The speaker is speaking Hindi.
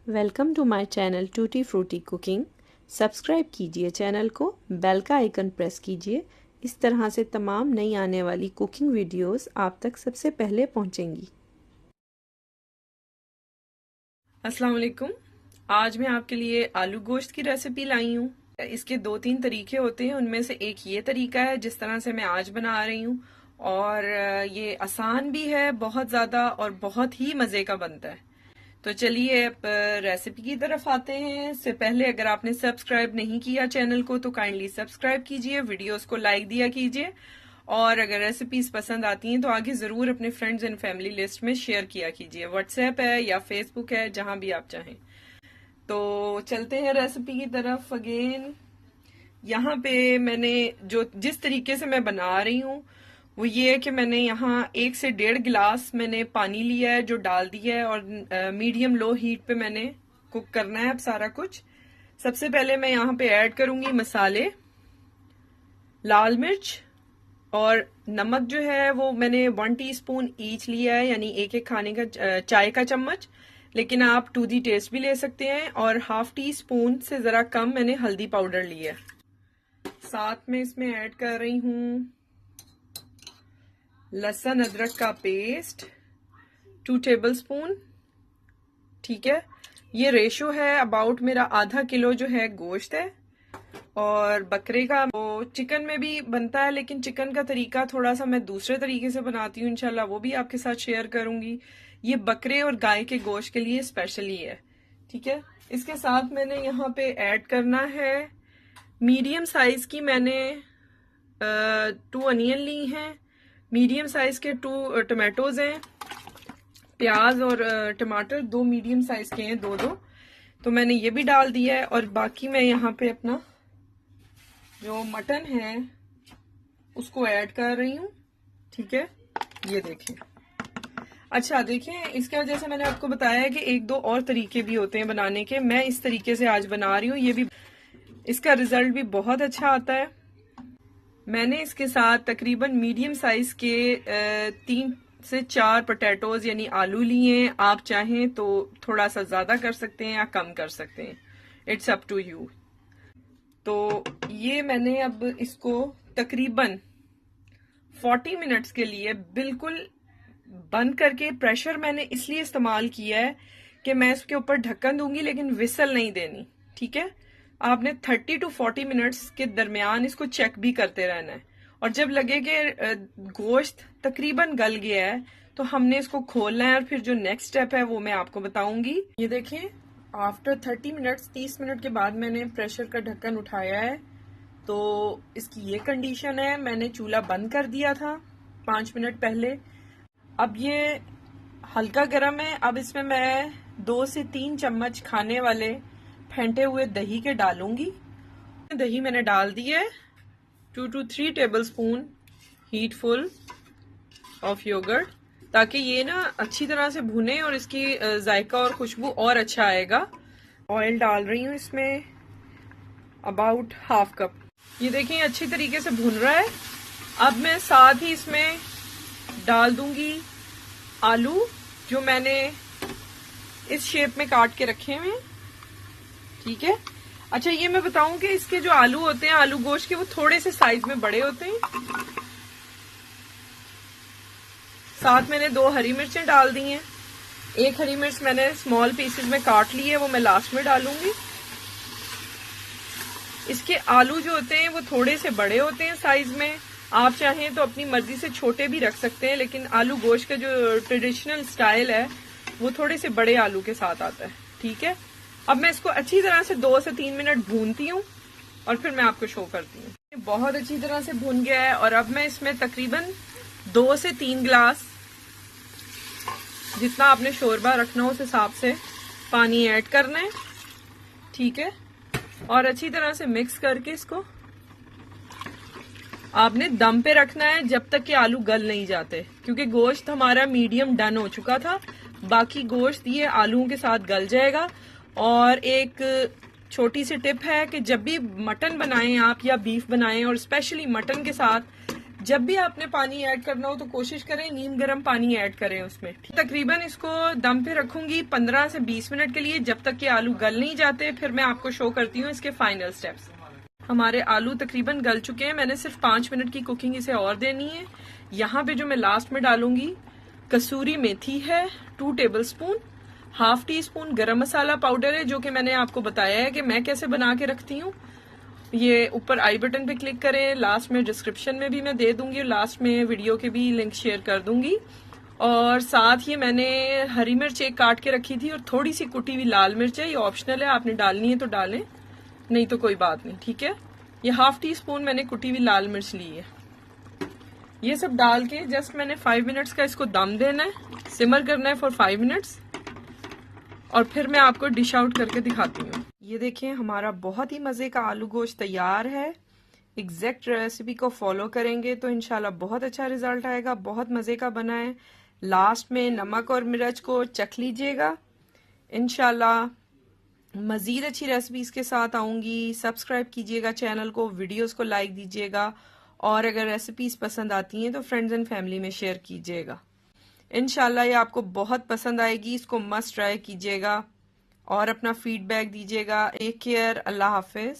Welcome to my channel tutti frutti cooking. Subscribe कीजिए चैनल को, बेल का आइकन प्रेस कीजिए। इस तरह से तमाम नई आने वाली कुकिंग वीडियोस आप तक सबसे पहले पहुंचेंगी। अस्सलाम वालेकुम। आज मैं आपके लिए आलू गोश्त की रेसिपी लाई हूँ। इसके 2-3 तरीके होते हैं, उनमें से एक ये तरीका है जिस तरह से मैं आज बना रही हूँ, और ये आसान भी है बहुत ज़्यादा और बहुत ही मज़े का बनता है। तो चलिए अब रेसिपी की तरफ आते हैं। इससे पहले अगर आपने सब्सक्राइब नहीं किया चैनल को तो काइंडली सब्सक्राइब कीजिए, वीडियोस को लाइक दिया कीजिए, और अगर रेसिपीज पसंद आती हैं तो आगे जरूर अपने फ्रेंड्स एंड फैमिली लिस्ट में शेयर किया कीजिए। व्हाट्सएप है या फेसबुक है, जहां भी आप चाहें। तो चलते हैं रेसिपी की तरफ अगेन। यहाँ पे मैंने जिस तरीके से मैं बना रही हूँ वो ये है कि मैंने यहाँ 1 से 1.5 गिलास मैंने पानी लिया है, जो डाल दिया है, और मीडियम लो हीट पे मैंने कुक करना है अब सारा कुछ। सबसे पहले मैं यहाँ पे ऐड करूंगी मसाले, लाल मिर्च और नमक जो है वो मैंने 1 टीस्पून ईच लिया है, यानी एक एक खाने का चाय का चम्मच, लेकिन आप टू दी टेस्ट भी ले सकते हैं। और ½ टीस्पून से जरा कम मैंने हल्दी पाउडर लिया है। साथ में इसमें ऐड कर रही हूँ लहसुन अदरक का पेस्ट 2 टेबलस्पून। ठीक है, ये रेशो है अबाउट मेरा आधा किलो जो है गोश्त है। और बकरे का वो चिकन में भी बनता है, लेकिन चिकन का तरीका थोड़ा सा मैं दूसरे तरीके से बनाती हूँ, इंशाल्लाह वो भी आपके साथ शेयर करूंगी। ये बकरे और गाय के गोश्त के लिए स्पेशली है। ठीक है, इसके साथ मैंने यहाँ पे ऐड करना है मीडियम साइज की मैंने 2 अनियन ली हैं, मीडियम साइज के 2 टमाटोज हैं, प्याज और टमाटर 2 मीडियम साइज के हैं, 2-2। तो मैंने ये भी डाल दिया है। और बाकी मैं यहाँ पे अपना जो मटन है उसको ऐड कर रही हूँ। ठीक है, ये देखें। अच्छा देखें, इसके वजह से मैंने आपको बताया है कि 1-2 और तरीके भी होते हैं बनाने के। मैं इस तरीके से आज बना रही हूँ, ये भी इसका रिजल्ट भी बहुत अच्छा आता है। मैंने इसके साथ तकरीबन मीडियम साइज के 3 से 4 पोटैटोज यानी आलू लिए हैं। आप चाहें तो थोड़ा सा ज्यादा कर सकते हैं या कम कर सकते हैं, इट्स अप टू यू। तो ये मैंने अब इसको तकरीबन 40 मिनट्स के लिए बिल्कुल बंद करके, प्रेशर मैंने इसलिए इस्तेमाल किया है कि मैं इसके ऊपर ढक्कन दूंगी लेकिन विसल नहीं देनी। ठीक है, आपने 30 to 40 मिनट्स के दरमियान इसको चेक भी करते रहना है, और जब लगे कि गोश्त तकरीबन गल गया है तो हमने इसको खोलना है, और फिर जो नेक्स्ट स्टेप है वो मैं आपको बताऊंगी। ये देखें, आफ्टर 30 मिनट्स 30 मिनट के बाद मैंने प्रेशर का ढक्कन उठाया है, तो इसकी ये कंडीशन है। मैंने चूल्हा बंद कर दिया था 5 मिनट पहले। अब ये हल्का गर्म है। अब इसमें मैं 2 से 3 चम्मच खाने वाले फेंटे हुए दही के डालूंगी। दही मैंने डाल दी है, 2 to 3 tablespoon heat full of yogurt, ताकि ये ना अच्छी तरह से भुने और इसकी जायका और खुशबू और अच्छा आएगा। ऑयल डाल रही हूँ इसमें अबाउट ½ कप। ये देखिए अच्छी तरीके से भुन रहा है। अब मैं साथ ही इसमें डाल दूंगी आलू, जो मैंने इस शेप में काट के रखे हुए हैं। ठीक है, अच्छा ये मैं बताऊं कि इसके जो आलू होते हैं आलू गोश्त के, वो थोड़े से साइज में बड़े होते हैं। साथ मैंने 2 हरी मिर्चें डाल दी हैं। 1 हरी मिर्च मैंने स्मॉल पीसेस में काट ली है, वो मैं लास्ट में डालूंगी। इसके आलू जो होते हैं वो थोड़े से बड़े होते हैं साइज में। आप चाहें तो अपनी मर्जी से छोटे भी रख सकते हैं, लेकिन आलू गोश्त का जो ट्रेडिशनल स्टाइल है वो थोड़े से बड़े आलू के साथ आता है। ठीक है, अब मैं इसको अच्छी तरह से 2 से 3 मिनट भूनती हूँ और फिर मैं आपको शो करती हूँ। बहुत अच्छी तरह से भून गया है, और अब मैं इसमें तकरीबन 2 से 3 गिलास, जितना आपने शोरबा रखना हो उस हिसाब से पानी ऐड करना है। ठीक है, और अच्छी तरह से मिक्स करके इसको आपने दम पे रखना है जब तक कि आलू गल नहीं जाते, क्योंकि गोश्त हमारा मीडियम डन हो चुका था। बाकी गोश्त ये आलूओं के साथ गल जाएगा। और एक छोटी सी टिप है कि जब भी मटन बनाएं आप या बीफ बनाएं, और स्पेशली मटन के साथ जब भी आपने पानी ऐड करना हो तो कोशिश करें नीम गर्म पानी ऐड करें उसमें। तकरीबन इसको दम पे रखूंगी 15 से 20 मिनट के लिए, जब तक कि आलू गल नहीं जाते। फिर मैं आपको शो करती हूँ इसके फाइनल स्टेप्स। हमारे आलू तकरीबन गल चुके हैं, मैंने सिर्फ 5 मिनट की कुकिंग इसे और देनी है। यहाँ पे जो मैं लास्ट में डालूंगी कसूरी मेथी है 2 table spoon, half tea spoon गरम मसाला पाउडर है, जो कि मैंने आपको बताया है कि मैं कैसे बना के रखती हूँ। ये ऊपर आई बटन पे क्लिक करें, लास्ट में डिस्क्रिप्शन में भी मैं दे दूंगी, लास्ट में वीडियो के भी लिंक शेयर कर दूंगी। और साथ ही मैंने हरी मिर्च एक काट के रखी थी और थोड़ी सी कुटी हुई लाल मिर्च है, ये ऑप्शनल है, आपने डालनी है तो डालें, नहीं तो कोई बात नहीं, ठीक है। ये हाफ टी स्पून मैंने कुटी हुई लाल मिर्च ली है। ये सब डाल के जस्ट मैंने 5 मिनट्स का इसको दम देना है, सिमर करना है फॉर 5 मिनट्स, और फिर मैं आपको डिश आउट करके दिखाती हूँ। ये देखिए हमारा बहुत ही मजे का आलू गोश्त तैयार है। एग्जैक्ट रेसिपी को फॉलो करेंगे तो इंशाल्लाह बहुत अच्छा रिजल्ट आएगा। बहुत मजे का बना है। लास्ट में नमक और मिर्च को चख लीजिएगा। इंशाल्लाह मजीद अच्छी रेसिपीज के साथ आऊंगी। सब्सक्राइब कीजिएगा चैनल को, वीडियोस को लाइक दीजिएगा, और अगर रेसिपीज पसंद आती हैं तो फ्रेंड्स एंड फैमिली में शेयर कीजिएगा। इंशाल्लाह ये आपको बहुत पसंद आएगी। इसको मस्ट ट्राई कीजिएगा और अपना फीडबैक दीजिएगा। टेक केयर, अल्लाह हाफिज।